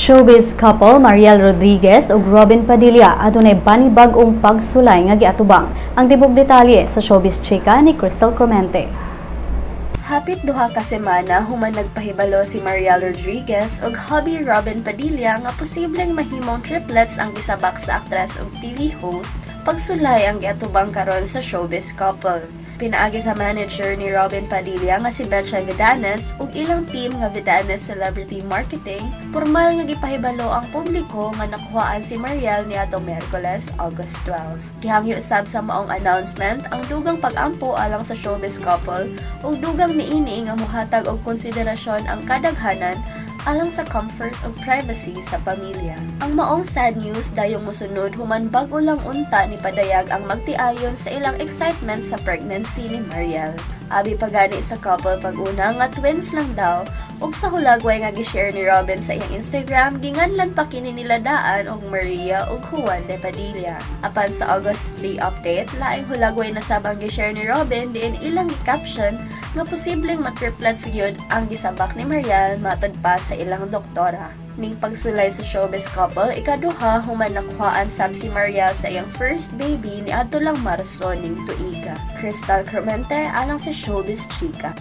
Showbiz couple Mariel Rodriguez ug Robin Padilla adunay banibag-ong pagsulay nga giatubang. Ang tibok detalye sa Showbiz Chika ni Crystal Clemente. Hapit duha ka semana human nagpahibalo si Mariel Rodriguez ug hubby Robin Padilla nga posibleng mahimong triplets ang gisabak sa aktres ug TV host pagsulay ang giatubang karon sa showbiz couple. Pinaagi sa manager ni Robin Padilla nga si Betcha Vidanes ug ilang team nga Vidanes Celebrity Marketing, formal nga gipahibalo ang publiko nga nakuhaan si Mariel niadtong Miyerkules, August 12. Gihangyo usab sa maong announcement ang dugang pag-ampo alang sa showbiz couple ug dugang niini nga mohatag og konsiderasyon ang kadaghanan alang sa comfort ug privacy sa pamilya. Ang maong sad news dayong mosunod human bag-o lang unta ni padayag ang magtiayon sa ilang excitement sa pregnancy ni Mariel. Abi pagani sa couple pag-una nga twins lang daw ug sa hulagway nga gi-share ni Robin sa iyang Instagram ginganlan pa kini nila daan og Maria ug Juan de Padilla. Apan sa August 3 update, laing hulagway na sabang gi-share ni Robin diin ilang gi-caption nga posibleng matriplets gyud ang gisabak ni Mariel matod pa sa ilang doktora. Ning pagsulay sa showbiz couple, ikaduha human nakuhaan sab si Mariel sa iyang first baby ni adto lang Marso ning tuiga. Crystal Clemente alang sa Showbiz Chika.